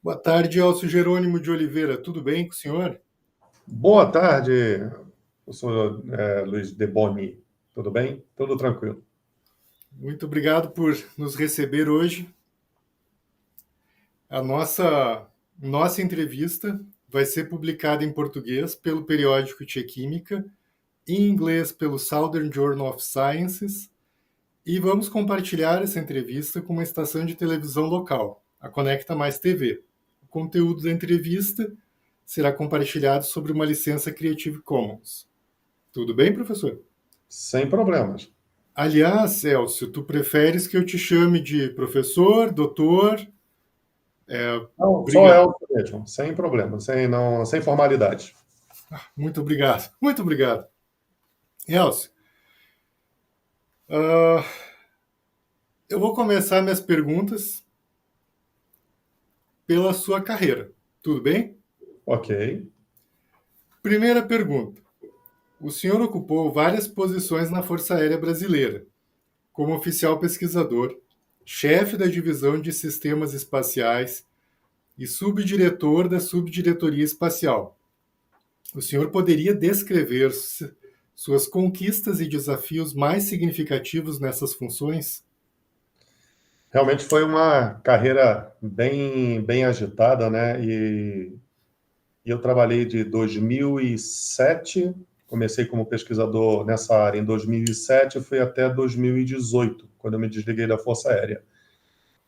Boa tarde, Elcio Jerônimo de Oliveira. Tudo bem com o senhor? Boa tarde, eu sou Luiz de Boni. Tudo bem? Tudo tranquilo. Muito obrigado por nos receber hoje. A nossa entrevista vai ser publicada em português pelo periódico Tchê Química, em inglês pelo Southern Journal of Sciences, e vamos compartilhar essa entrevista com uma estação de televisão local, a Conecta Mais TV. O conteúdo da entrevista será compartilhado sobre uma licença Creative Commons. Tudo bem, professor? Sem problemas. Aliás, Elcio, tu preferes que eu te chame de professor, doutor? Não, só Obrigado. Elcio mesmo, sem problemas, sem formalidade. Muito obrigado. Muito obrigado. Elcio, ah, eu vou começar minhas perguntas pela sua carreira. Tudo bem? Ok. Primeira pergunta. O senhor ocupou várias posições na Força Aérea Brasileira, como oficial pesquisador, chefe da divisão de sistemas espaciais e subdiretor da subdiretoria espacial. O senhor poderia descrever suas conquistas e desafios mais significativos nessas funções? Realmente foi uma carreira bem agitada, né? E eu trabalhei de 2007, comecei como pesquisador nessa área em 2007 e fui até 2018, quando eu me desliguei da Força Aérea.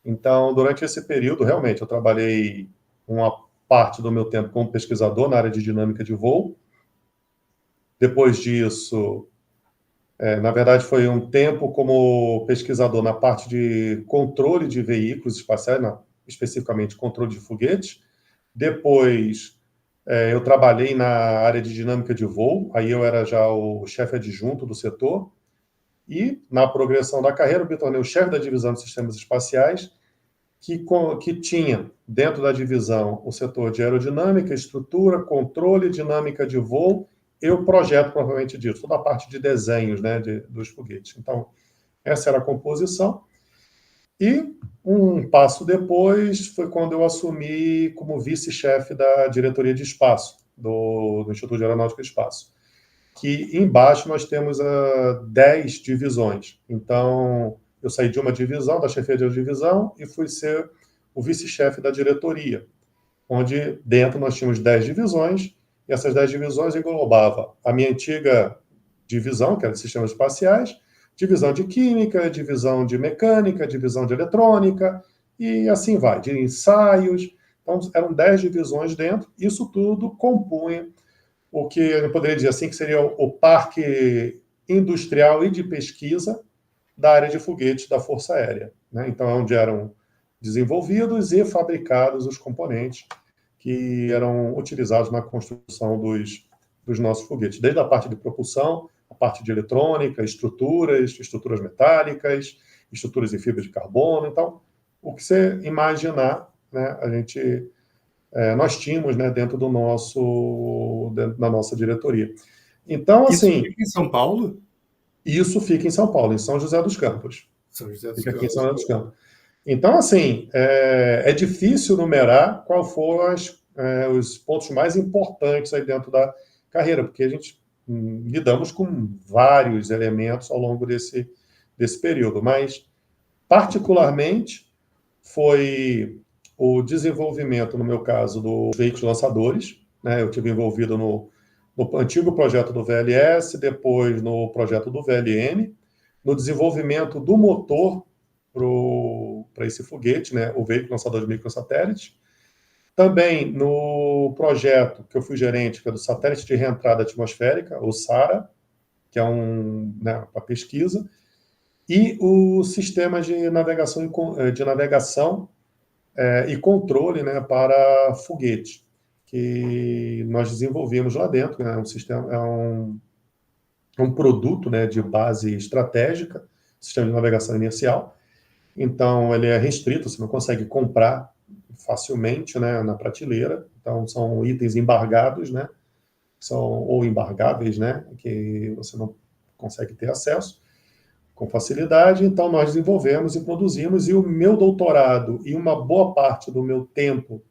Então, durante esse período, realmente, eu trabalhei uma parte do meu tempo como pesquisador na área de dinâmica de voo. Depois disso, na verdade, foi um tempo como pesquisador na parte de controle de veículos espaciais, especificamente controle de foguetes. Depois, eu trabalhei na área de dinâmica de voo, aí eu era já o chefe adjunto do setor. E, na progressão da carreira, eu me tornei o chefe da divisão de sistemas espaciais, que tinha dentro da divisão o setor de aerodinâmica, estrutura, controle, dinâmica de voo e o projeto propriamente dito, toda a parte de desenhos, né, dos foguetes. Então, essa era a composição. E um passo depois foi quando eu assumi como vice-chefe da diretoria de espaço do Instituto de Aeronáutica e Espaço, que embaixo nós temos 10 divisões. Então, eu saí de uma divisão, da chefia de divisão, e fui ser o vice-chefe da diretoria, onde dentro nós tínhamos 10 divisões, e essas 10 divisões englobavam a minha antiga divisão, que era de sistemas espaciais, divisão de química, divisão de mecânica, divisão de eletrônica, e assim vai, de ensaios. Então, eram 10 divisões dentro, isso tudo compunha o que eu poderia dizer assim, que seria o parque industrial e de pesquisa da área de foguetes da Força Aérea, né? Então, é onde eram desenvolvidos e fabricados os componentes que eram utilizados na construção dos nossos foguetes, desde a parte de propulsão, a parte de eletrônica, estruturas metálicas, estruturas em fibra de carbono. Então, o que você imaginar, né, nós tínhamos, né, dentro da nossa diretoria. Então, Isso assim, fica em São Paulo? isso fica em São Paulo, em São José dos Campos. São José dos Fica aqui em São Campos. José dos Campos. Então, assim, é difícil numerar qual foram os pontos mais importantes aí dentro da carreira, porque a gente lidamos com vários elementos ao longo desse período, mas, particularmente, foi o desenvolvimento, no meu caso, dos veículos lançadores, né? Eu tive envolvido no antigo projeto do VLS, depois no projeto do VLM, no desenvolvimento do motor para esse foguete, né? O veículo lançador de microsatélite. Também no projeto que eu fui gerente, que é do satélite de reentrada atmosférica, o SARA, que é né, uma pesquisa, e o sistema de navegação e controle, né, para foguete, que nós desenvolvemos lá dentro, né, um sistema, um produto, né, de base estratégica, sistema de navegação inercial. Então, ele é restrito, você não consegue comprar facilmente, né, na prateleira. Então, são itens embargados, né, ou embargáveis, né, que você consegue ter acesso com facilidade. Então, nós desenvolvemos e produzimos, e o meu doutorado e uma boa parte do meu tempo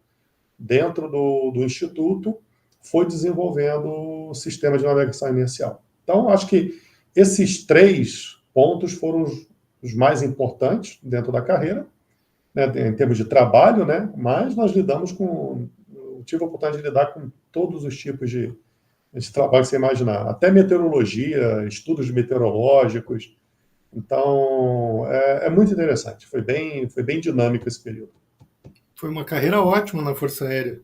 dentro do Instituto foi desenvolvendo sistemas de navegação inercial. Então, acho que esses 3 pontos foram os mais importantes dentro da carreira, né, em termos de trabalho, né, mas nós lidamos com... Eu tive a oportunidade de lidar com todos os tipos de trabalho que você imaginar, até meteorologia, estudos meteorológicos. Então, é muito interessante. Foi bem dinâmico esse período. Foi uma carreira ótima na Força Aérea.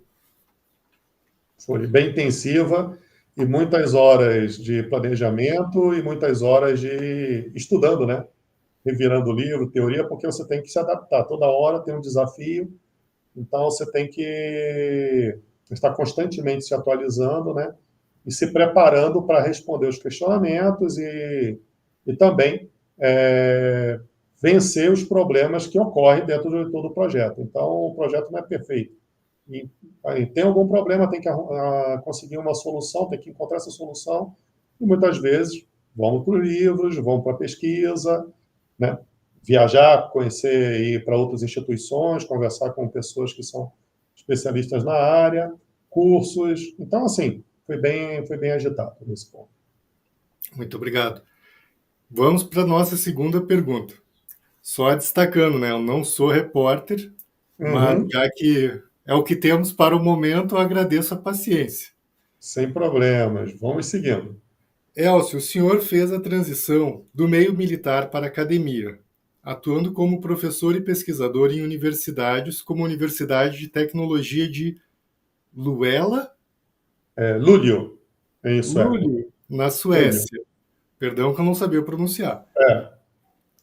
Foi bem intensiva e muitas horas de planejamento e muitas horas de estudando, né? Revirando livro, teoria, porque você tem que se adaptar. Toda hora tem um desafio, então você tem que estar constantemente se atualizando, né? E se preparando para responder os questionamentos e também vencer os problemas que ocorrem dentro de todo o projeto. Então, o projeto não é perfeito. E aí, tem algum problema, tem que conseguir uma solução, tem que encontrar essa solução, e muitas vezes vamos para os livros, vamos para a pesquisa, né? Viajar, conhecer, ir para outras instituições, conversar com pessoas que são especialistas na área, cursos. Então, assim, foi bem agitado nesse ponto. Muito obrigado. Vamos para a nossa segunda pergunta. Só destacando, né? Eu não sou repórter, mas já que é o que temos para o momento, eu agradeço a paciência. Sem problemas. Vamos seguindo. Elcio, o senhor fez a transição do meio militar para a academia, atuando como professor e pesquisador em universidades como a Universidade de Tecnologia de Luleå, Luleå, em sueco. Luleå, na Suécia. Perdão que eu não sabia pronunciar.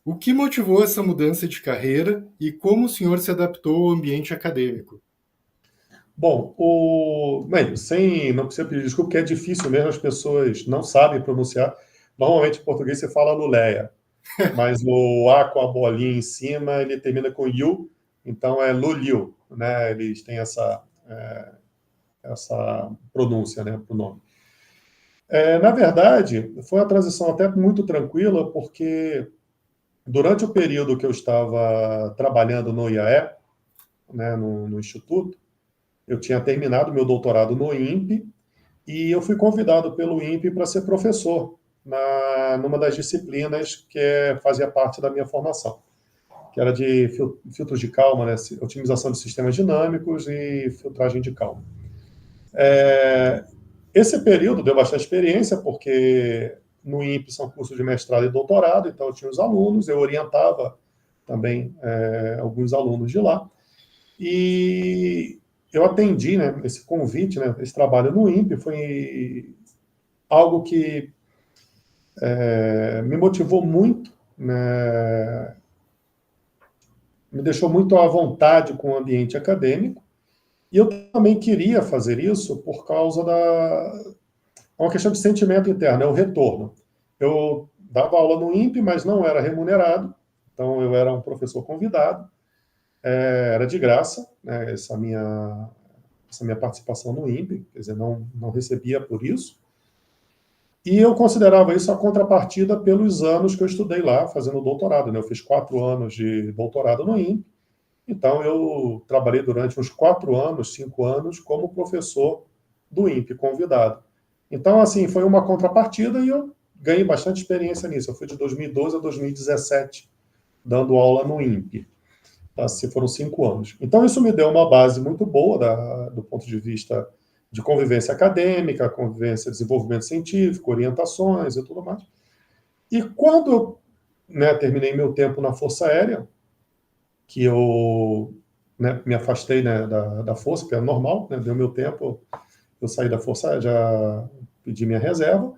O que motivou essa mudança de carreira e como o senhor se adaptou ao ambiente acadêmico? Bom, não precisa pedir desculpa, porque é difícil mesmo, as pessoas não sabem pronunciar. Normalmente, em português, você fala Luleia, mas o A com a bolinha em cima, ele termina com Yu, então é Luliu, né? Eles têm essa pronúncia, né, para o nome. Na verdade, foi uma transição até muito tranquila, porque durante o período que eu estava trabalhando no IAE, né, no Instituto, eu tinha terminado meu doutorado no INPE e eu fui convidado pelo INPE para ser professor numa das disciplinas que fazia parte da minha formação, que era de filtros de calma, né, otimização de sistemas dinâmicos e filtragem de calma. Esse período deu bastante experiência, porque no INPE são cursos de mestrado e doutorado, então eu tinha os alunos, eu orientava também alguns alunos de lá, e eu atendi, né, esse convite, né, esse trabalho no INPE foi algo que me motivou muito, né, me deixou muito à vontade com o ambiente acadêmico, e eu também queria fazer isso por causa uma questão de sentimento interno, é o retorno. Eu dava aula no INPE, mas não era remunerado, então eu era um professor convidado, era de graça, né, essa minha participação no INPE, quer dizer, não recebia por isso, e eu considerava isso a contrapartida pelos anos que eu estudei lá, fazendo doutorado, né? Eu fiz 4 anos de doutorado no INPE, então eu trabalhei durante uns 4 anos, 5 anos, como professor do INPE, convidado. Então, assim, foi uma contrapartida e eu ganhei bastante experiência nisso. Eu fui de 2012 a 2017 dando aula no INPE. Assim, foram 5 anos. Então, isso me deu uma base muito boa do ponto de vista de convivência acadêmica, convivência, desenvolvimento científico, orientações e tudo mais. E quando eu, né, terminei meu tempo na Força Aérea, que eu, né, me afastei, né, da Força, que é normal, né, deu meu tempo, eu saí da Força Aérea, já pedi minha reserva,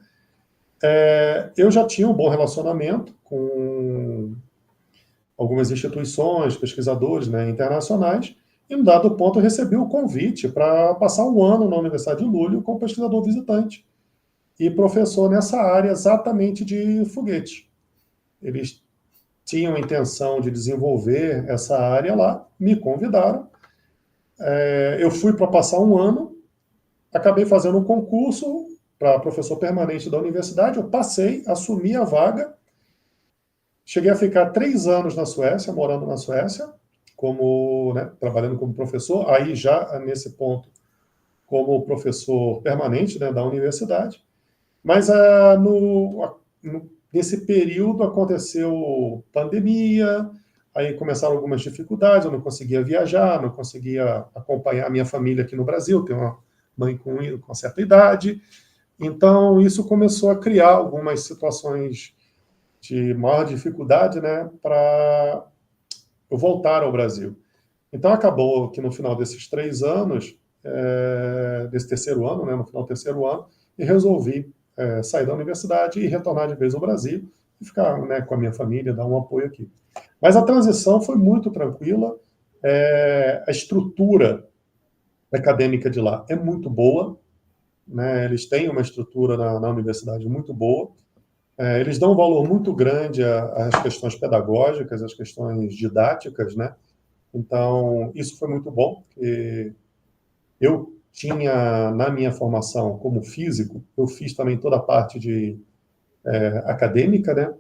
eu já tinha um bom relacionamento com algumas instituições, pesquisadores, né, internacionais, e, em dado ponto, eu recebi o convite para passar um ano na Universidade de Luleå como pesquisador visitante e professor nessa área exatamente de foguete. Eles tinham a intenção de desenvolver essa área lá, me convidaram, eu fui para passar um ano, acabei fazendo um concurso, para professor permanente da universidade, eu passei, assumi a vaga, cheguei a ficar 3 anos na Suécia, morando na Suécia, como, né, trabalhando como professor, aí já nesse ponto, como professor permanente, né, da universidade. Mas nesse período aconteceu pandemia, aí começaram algumas dificuldades, eu não conseguia viajar, não conseguia acompanhar a minha família aqui no Brasil, tenho uma mãe com certa idade, então isso começou a criar algumas situações de maior dificuldade, né, para eu voltar ao Brasil. Então acabou que no final desses 3 anos, desse terceiro ano, né, no final do terceiro ano, e resolvi sair da universidade e retornar de vez ao Brasil e ficar, né, com a minha família, dar um apoio aqui. Mas a transição foi muito tranquila, a estrutura acadêmica de lá é muito boa, né, eles têm uma estrutura na universidade muito boa, eles dão um valor muito grande às questões pedagógicas, às questões didáticas, né? Então, isso foi muito bom, porque eu tinha, na minha formação como físico, eu fiz também toda a parte de acadêmica, né?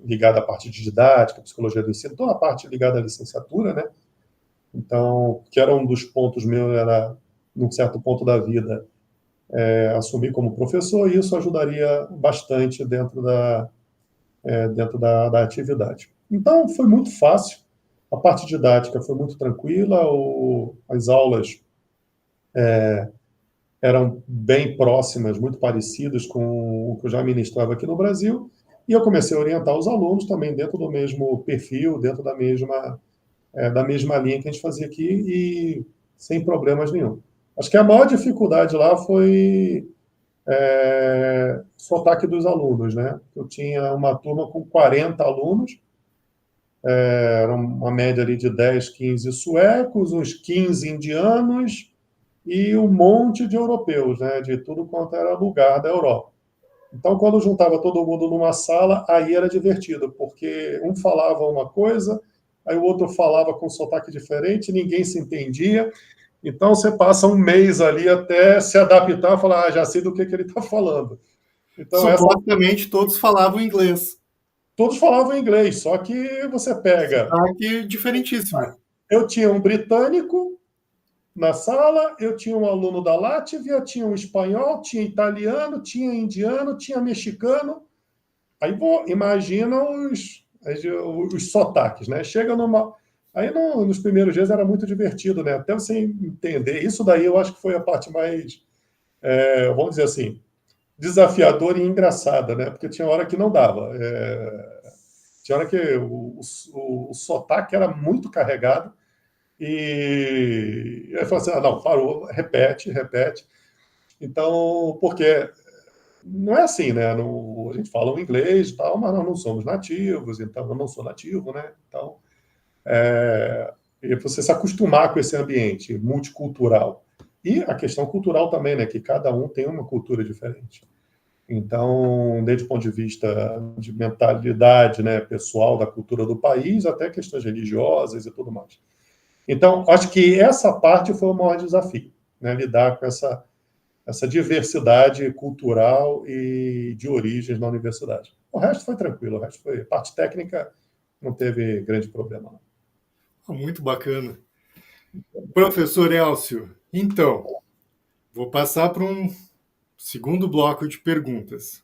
Ligada à parte de didática, psicologia do ensino, toda a parte ligada à licenciatura, né? Então, que era um dos pontos meus, era, num certo ponto da vida, assumir como professor, e isso ajudaria bastante dentro da atividade. Então, foi muito fácil, a parte didática foi muito tranquila, as aulas eram bem próximas, muito parecidas com o que eu já ministrava aqui no Brasil, e eu comecei a orientar os alunos também dentro do mesmo perfil, dentro da mesma linha que a gente fazia aqui, e sem problemas nenhum. Acho que a maior dificuldade lá foi sotaque dos alunos, né? Eu tinha uma turma com 40 alunos, era uma média ali de 10, 15 suecos, uns 15 indianos e um monte de europeus, né? De tudo quanto era lugar da Europa. Então, quando juntava todo mundo numa sala, aí era divertido, porque um falava uma coisa, aí o outro falava com um sotaque diferente, ninguém se entendia. Então, você passa um mês ali até se adaptar e falar, já sei do que ele está falando. Então, Supostamente todos falavam inglês. todos falavam inglês, só que você pega. Sotaque diferentíssimo. Eu tinha um britânico na sala, eu tinha um aluno da Látvia, tinha um espanhol, tinha italiano, tinha indiano, tinha mexicano. Aí imagina os sotaques, né? Chega numa. Aí nos primeiros dias era muito divertido, né? Até você entender. Isso daí eu acho que foi a parte mais, vamos dizer assim, desafiadora e engraçada, né? Porque tinha hora que não dava. Tinha hora que o sotaque era muito carregado e aí falou assim, não, parou, repete, repete. Então, porque não é assim, né? A gente fala o inglês e tal, mas nós não somos nativos, então eu não sou nativo, né? Então, e você se acostumar com esse ambiente multicultural. E a questão cultural também, né? Que cada um tem uma cultura diferente. Então, desde o ponto de vista de mentalidade, né, pessoal, da cultura do país, até questões religiosas e tudo mais. Então, acho que essa parte foi o maior desafio, né, lidar com essa diversidade cultural e de origens na universidade. O resto foi tranquilo, o resto foi. Parte técnica não teve grande problema. Muito bacana. Professor Elcio, então, vou passar para um segundo bloco de perguntas,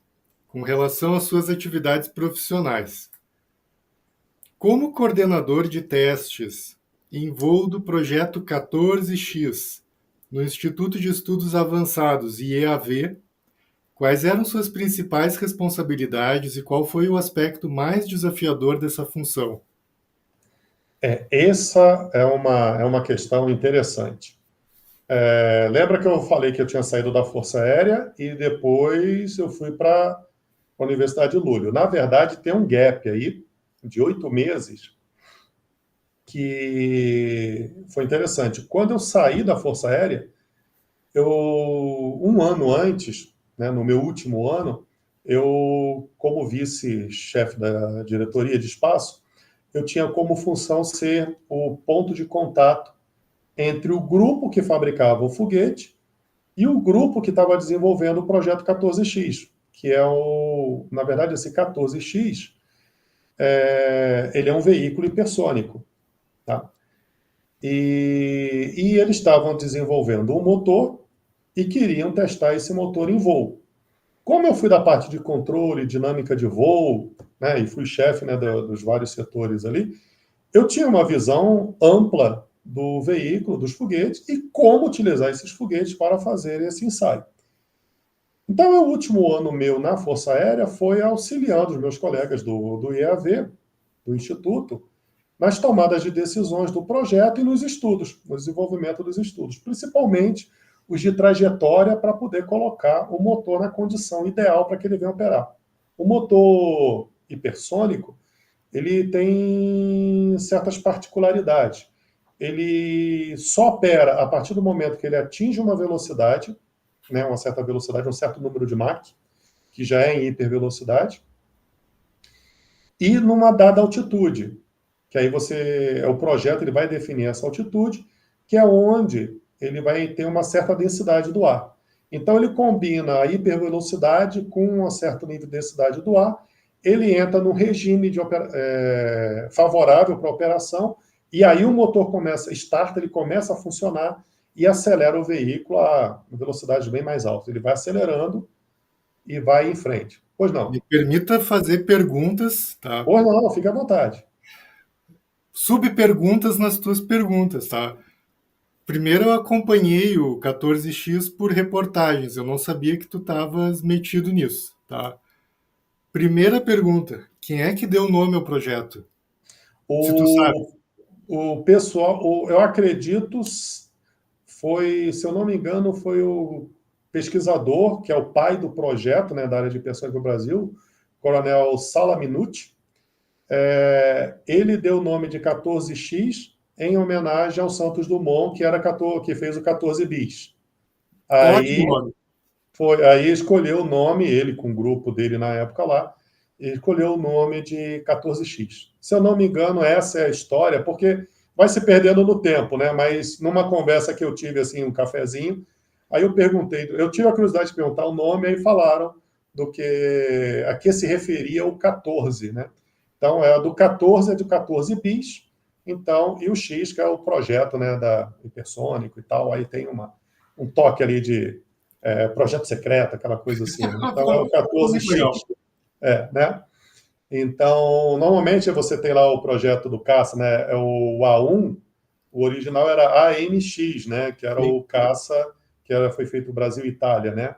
com relação às suas atividades profissionais. Como coordenador de testes em voo do projeto 14X, no Instituto de Estudos Avançados, IEAV, quais eram suas principais responsabilidades e qual foi o aspecto mais desafiador dessa função? Essa é uma questão interessante. Lembra que eu falei que eu tinha saído da Força Aérea e depois eu fui para a Universidade de Lúlio. Na verdade, tem um gap aí de 8 meses que foi interessante. Quando eu saí da Força Aérea, um ano antes, né, no meu último ano, eu, como vice-chefe da diretoria de espaço, eu tinha como função ser o ponto de contato entre o grupo que fabricava o foguete e o grupo que estava desenvolvendo o projeto 14X, que é na verdade, esse 14X, ele é um veículo hipersônico, tá? E eles estavam desenvolvendo um motor e queriam testar esse motor em voo. Como eu fui da parte de controle, dinâmica de voo, né, e fui chefe, né, dos vários setores ali, eu tinha uma visão ampla do veículo, dos foguetes, e como utilizar esses foguetes para fazer esse ensaio. Então, o último ano meu na Força Aérea foi auxiliando os meus colegas do IAV, do Instituto, nas tomadas de decisões do projeto e nos estudos, no desenvolvimento dos estudos, principalmente os de trajetória para poder colocar o motor na condição ideal para que ele venha operar. O motor hipersônico, ele tem certas particularidades. Ele só opera a partir do momento que ele atinge uma velocidade, né, uma certa velocidade, um certo número de Mach, que já é em hipervelocidade, e numa dada altitude, que aí o projeto ele vai definir essa altitude, que é onde ele vai ter uma certa densidade do ar. Então ele combina a hipervelocidade com um certo nível de densidade do ar, ele entra num regime favorável para a operação, e aí o motor ele começa a funcionar e acelera o veículo a velocidade bem mais alta. Ele vai acelerando e vai em frente. Pois não. Me permita fazer perguntas, tá? Pois não, fica à vontade. Subperguntas nas tuas perguntas, tá? Primeiro eu acompanhei o 14X por reportagens, eu não sabia que tu estavas metido nisso, tá? Primeira pergunta, quem é que deu nome ao projeto? Se tu sabe. O, o pessoal, eu acredito, se eu não me engano, foi o pesquisador, que é o pai do projeto, né, da área de hipersônica do Brasil, Coronel Salaminuti. Ele deu o nome de 14X em homenagem ao Santos Dumont, que fez o 14 bis. Ótimo Aí nome. aí escolheu o nome, ele com o grupo dele na época lá, escolheu o nome de 14X. Se eu não me engano, essa é a história, porque vai se perdendo no tempo, né? Mas numa conversa que eu tive, assim, um cafezinho, aí eu perguntei, eu tive a curiosidade de perguntar o nome, aí falaram a que se referia o 14, né? Então, do 14 é do 14 bis, então, e o X, que é o projeto, né, da hipersônico e tal, aí tem um toque ali de projeto secreto, aquela coisa assim. Né? Então é o Muito 14X. legal. Né? Então, normalmente você tem lá o projeto do caça, né? É o A1, o original era AMX, né? Que era Sim. o caça foi feito no Brasil e Itália, né?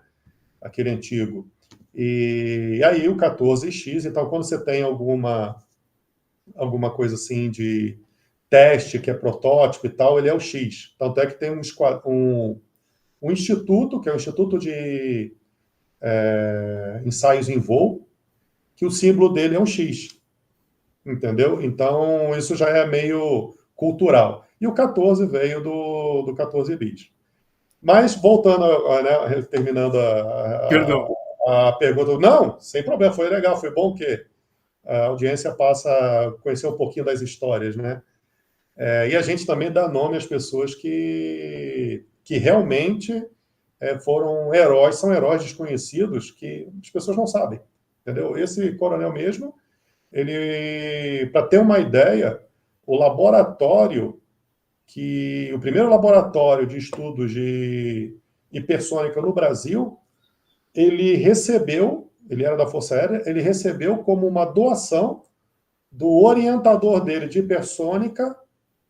Aquele antigo. E aí o 14X, então quando você tem alguma coisa assim de teste, que é protótipo e tal, ele é o X. Tanto é que tem um instituto, que é o Instituto de ensaios em voo, que o símbolo dele é um X, entendeu? Então, isso já é meio cultural. E o 14 veio do 14 bis. Mas, voltando, né, terminando Perdão. a pergunta, não, sem problema, foi legal, foi bom que a audiência passa a conhecer um pouquinho das histórias, né? E a gente também dá nome às pessoas que realmente foram heróis, são heróis desconhecidos que as pessoas não sabem, entendeu? Esse coronel mesmo, ele, para ter uma ideia, o primeiro laboratório de estudos de hipersônica no Brasil, ele era da Força Aérea, ele recebeu como uma doação do orientador dele de hipersônica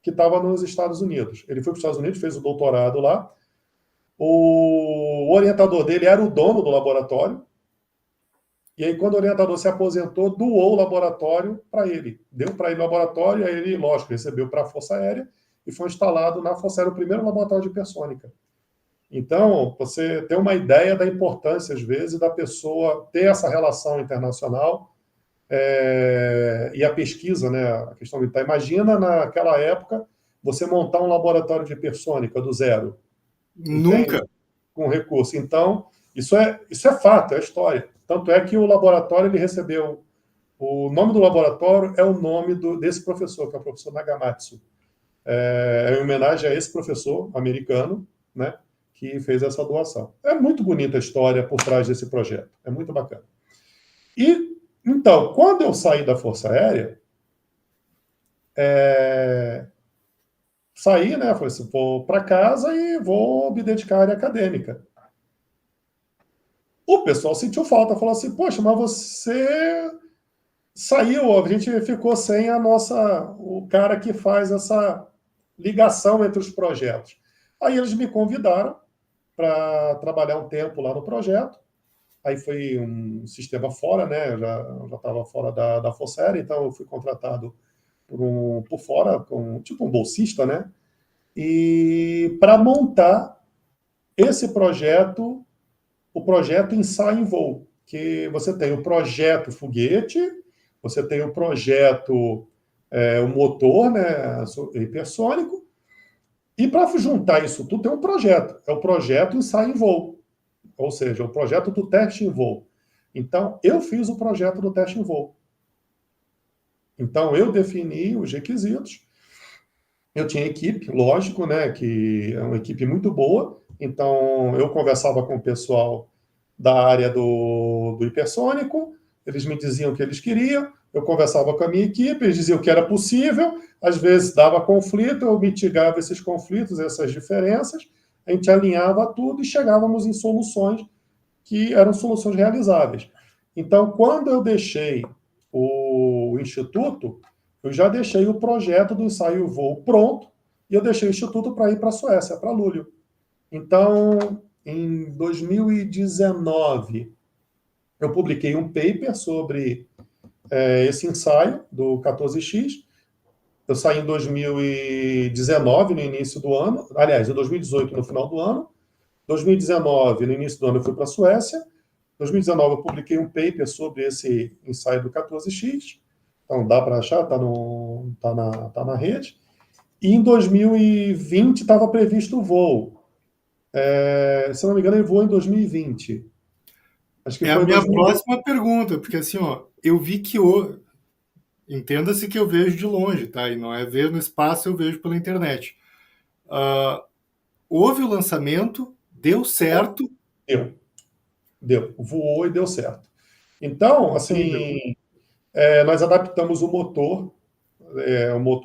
que estava nos Estados Unidos. Ele foi para os Estados Unidos, fez o doutorado lá. O orientador dele era o dono do laboratório. E aí, quando o orientador se aposentou, doou o laboratório para ele. Deu para ele o laboratório, aí ele, lógico, recebeu para a Força Aérea e foi instalado na Força Aérea o primeiro laboratório de hipersônica. Então, você tem uma ideia da importância, às vezes, da pessoa ter essa relação internacional e a pesquisa, né? A questão de imagina, naquela época, você montar um laboratório de hipersônica do zero, Nunca. entende? Com recurso. Então, isso é fato, é história. Tanto é que o laboratório ele recebeu. O nome do laboratório é o nome desse professor, que é o professor Nagamatsu. Em homenagem a esse professor americano, né, que fez essa doação. É muito bonita a história por trás desse projeto, é muito bacana. E, então, quando eu saí da Força Aérea, saí, né, falei assim, vou para casa e vou me dedicar à área acadêmica. O pessoal sentiu falta, falou assim, poxa, mas você saiu, a gente ficou sem o cara que faz essa ligação entre os projetos. Aí eles me convidaram para trabalhar um tempo lá no projeto. Aí foi um sistema fora, né? Eu já estava fora da Força Aérea, então eu fui contratado por fora, com tipo um bolsista, né? E para montar esse projeto, o projeto Ensaio em Voo, que você tem o projeto foguete, você tem o projeto o motor, né, hipersônico, e para juntar isso tudo tem um projeto, é o projeto Ensaio em Voo, ou seja, o projeto do teste em voo. Então, eu fiz o projeto do teste em voo. Então, eu defini os requisitos, eu tinha equipe, lógico, né, que é uma equipe muito boa, então eu conversava com o pessoal da área do hipersônico, eles me diziam o que eles queriam, eu conversava com a minha equipe, eles diziam que era possível, às vezes dava conflito, eu mitigava esses conflitos, essas diferenças, a gente alinhava tudo e chegávamos em soluções que eram soluções realizáveis. Então, quando eu deixei o Instituto, eu já deixei o projeto do ensaio voo pronto e eu deixei o Instituto para ir para a Suécia, para Luleå. Então, em 2019, eu publiquei um paper sobre esse ensaio do 14X. Eu saí em 2019, no início do ano, aliás, em 2018, no final do ano. 2019, no início do ano, eu fui para a Suécia. 2019, eu publiquei um paper sobre esse ensaio do 14X. Então, dá para achar, tá na rede. E em 2020 estava previsto o voo. Se não me engano, ele voou em 2020. Acho que É a foi em minha 2020. próxima pergunta, porque assim, ó, eu vi que entenda-se que eu vejo de longe, tá? E não é ver no espaço, eu vejo pela internet. Ah, houve o lançamento, deu certo. Deu, deu. Voou e deu certo. Então, Incrível. assim, nós adaptamos o motor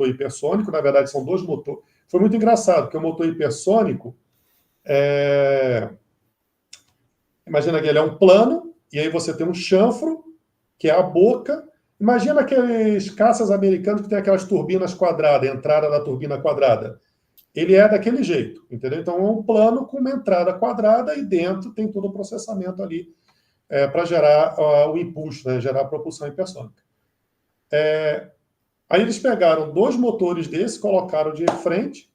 hipersônico, na verdade são dois motores. Foi muito engraçado, porque o motor hipersônico, imagina que ele é um plano, e aí você tem um chanfro, que é a boca. Imagina aqueles caças americanos que tem aquelas turbinas quadradas, a entrada da turbina quadrada. Ele é daquele jeito, entendeu? Então é um plano com uma entrada quadrada e dentro tem todo o processamento ali para gerar o impulso, né? Gerar a propulsão hipersônica. Aí eles pegaram dois motores desses, colocaram de frente,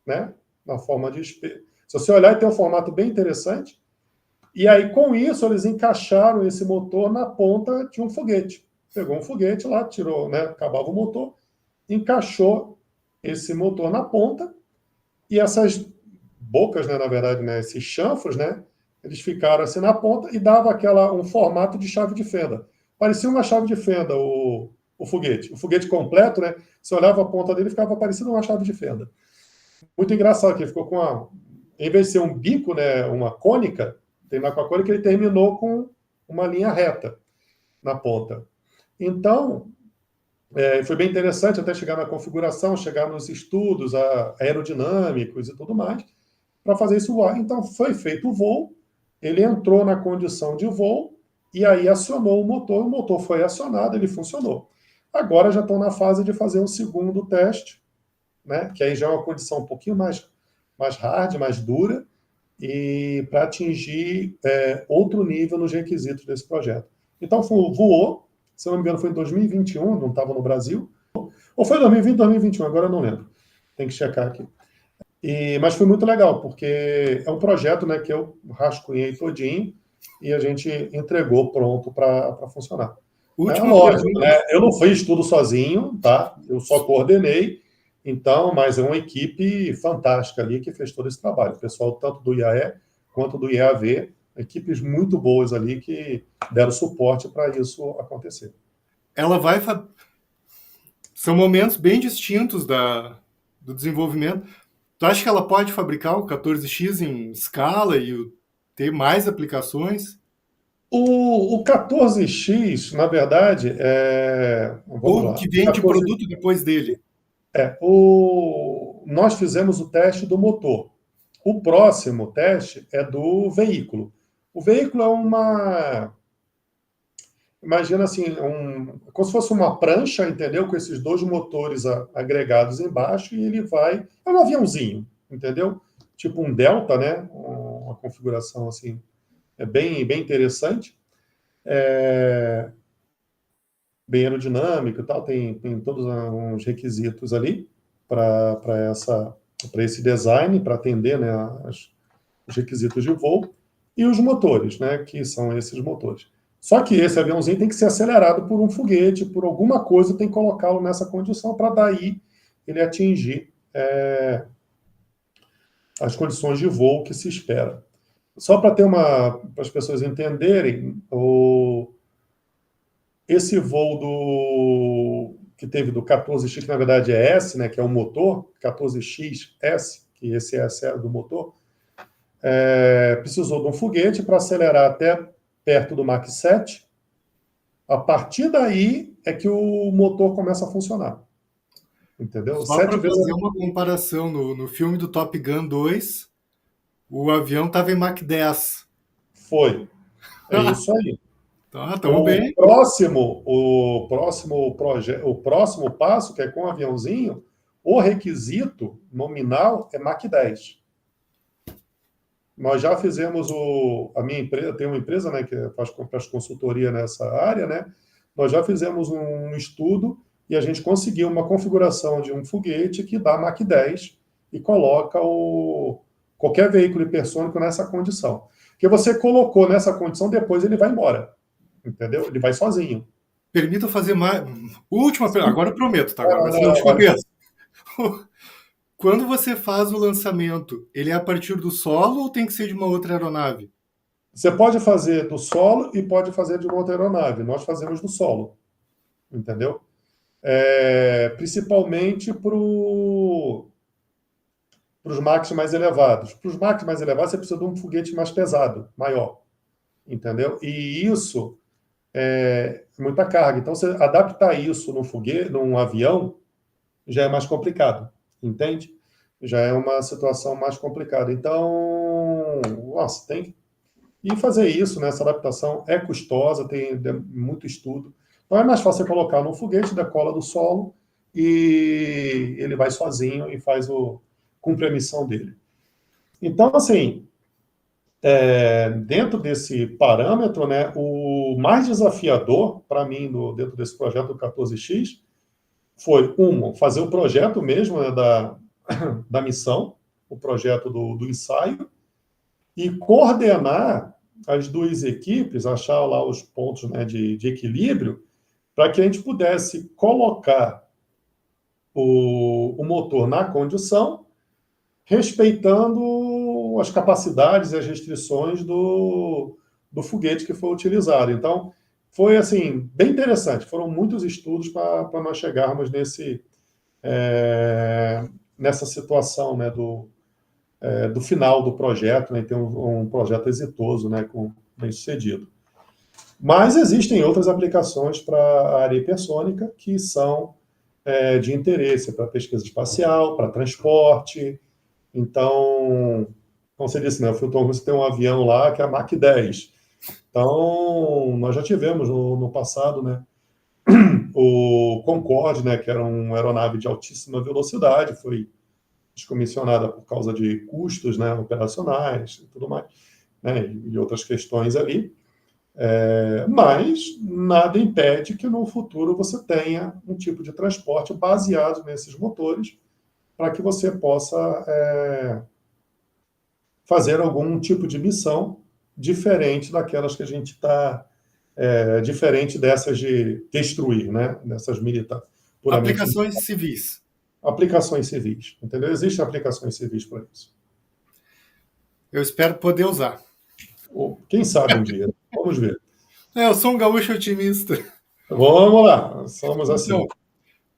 né? Na forma de espelho. Se você olhar, tem um formato bem interessante. E aí, com isso, eles encaixaram esse motor na ponta de um foguete. Pegou um foguete lá, tirou, né? Acabava o motor, encaixou esse motor na ponta e essas bocas, né, na verdade, né, esses chanfros, né, eles ficaram assim na ponta e dava um formato de chave de fenda. Parecia uma chave de fenda o foguete. O foguete completo, né, você olhava a ponta dele ficava parecendo uma chave de fenda. Muito engraçado que ele ficou em vez de ser um bico, né, uma cônica, terminar com a cônica, ele terminou com uma linha reta na ponta. Então, foi bem interessante até chegar na configuração, chegar nos estudos aerodinâmicos e tudo mais, para fazer isso voar. Então, foi feito o voo, ele entrou na condição de voo e aí acionou o motor foi acionado, ele funcionou. Agora já estão na fase de fazer um segundo teste, né, que aí já é uma condição um pouquinho mais hard, mais dura, e para atingir outro nível nos requisitos desse projeto. Então, voou, se não me engano, foi em 2021, não estava no Brasil, ou foi 2020, 2021, agora eu não lembro. Tem que checar aqui. Mas foi muito legal, porque é um projeto, né, que eu rascunhei todinho e a gente entregou pronto para funcionar. Última Lógico, pergunta. né? Eu não fiz tudo sozinho, tá? Eu só coordenei, então, mas é uma equipe fantástica ali que fez todo esse trabalho. O pessoal tanto do IAE quanto do IAV, equipes muito boas ali que deram suporte para isso acontecer. Ela vai. São momentos bem distintos do desenvolvimento. Tu acha que ela pode fabricar o 14X em escala e ter mais aplicações? O 14X, na verdade, vamos Ou o lá. que vem de produto depois dele? Nós fizemos o teste do motor. O próximo teste é do veículo. O veículo é imagina assim, como se fosse uma prancha, entendeu? Com esses dois motores agregados embaixo e ele vai. É um aviãozinho, entendeu? Tipo um Delta, né? Uma configuração assim, é bem interessante. Bem aerodinâmico e tal, tem todos uns requisitos ali para esse design, para atender, né, os requisitos de voo, e os motores, né, que são esses motores. Só que esse aviãozinho tem que ser acelerado por um foguete, por alguma coisa, tem que colocá-lo nessa condição para daí ele atingir as condições de voo que se espera. Só para as pessoas entenderem, esse voo que teve do 14X, que na verdade é S, né, que é o motor, 14XS, que esse S é do motor, precisou de um foguete para acelerar até perto do Mach 7. A partir daí é que o motor começa a funcionar. Entendeu? Só para 7 vezes. fazer uma comparação, no filme do Top Gun 2, o avião estava em Mach 10. Foi. É isso aí. Tá, estamos bem. O próximo passo, que é com o aviãozinho, o requisito nominal é Mach 10. Nós já fizemos a minha empresa, tem uma empresa, né, que faz consultoria nessa área, né? Nós já fizemos um estudo e a gente conseguiu uma configuração de um foguete que dá Mach 10 e coloca qualquer veículo hipersônico nessa condição. Porque você colocou nessa condição, depois ele vai embora. Entendeu? Ele vai sozinho. Permita fazer mais. Última pergunta. Agora eu prometo, tá? Agora vai ser a Não, última vez. Quando você faz o lançamento, ele é a partir do solo ou tem que ser de uma outra aeronave? Você pode fazer do solo e pode fazer de uma outra aeronave. Nós fazemos do solo. Entendeu? Principalmente para os Machs mais elevados. Para os Machs mais elevados, você precisa de um foguete mais pesado, maior. Entendeu? E isso é muita carga. Então, você adaptar isso num foguete, num avião, já é mais complicado, entende? Já é uma situação mais complicada. Então, nossa, tem que ir fazer isso, né? Essa adaptação é custosa, tem muito estudo. Então, é mais fácil você colocar num foguete, decola do solo e ele vai sozinho e cumpre a missão dele. Então, assim, dentro desse parâmetro, né, o mais desafiador para mim dentro desse projeto do 14X foi, fazer o projeto mesmo, né, da missão, o projeto do ensaio, e coordenar as duas equipes, achar lá os pontos, né, de equilíbrio, para que a gente pudesse colocar o motor na condição, respeitando as capacidades e as restrições do foguete que foi utilizado. Então, foi assim bem interessante. Foram muitos estudos para nós chegarmos nessa situação, né, do final do projeto, né, ter um projeto exitoso, né, bem sucedido. Mas existem outras aplicações para a área hipersônica que são de interesse para pesquisa espacial, para transporte. Então, como você disse, né, o Filton Russo tem um avião lá que é a Mach 10. Então, nós já tivemos no passado, né, o Concorde, né, que era uma aeronave de altíssima velocidade, foi descomissionada por causa de custos, né, operacionais e tudo mais, né, e outras questões ali. Mas nada impede que no futuro você tenha um tipo de transporte baseado nesses motores para que você possa fazer algum tipo de missão diferente daquelas que a gente está diferente dessas de destruir, né? Dessas militares. Aplicações civis. Aplicações civis, entendeu? Existem aplicações civis para isso. Eu espero poder usar. Quem sabe um dia. Vamos ver. Eu sou um gaúcho otimista. Vamos lá, somos assim. Então,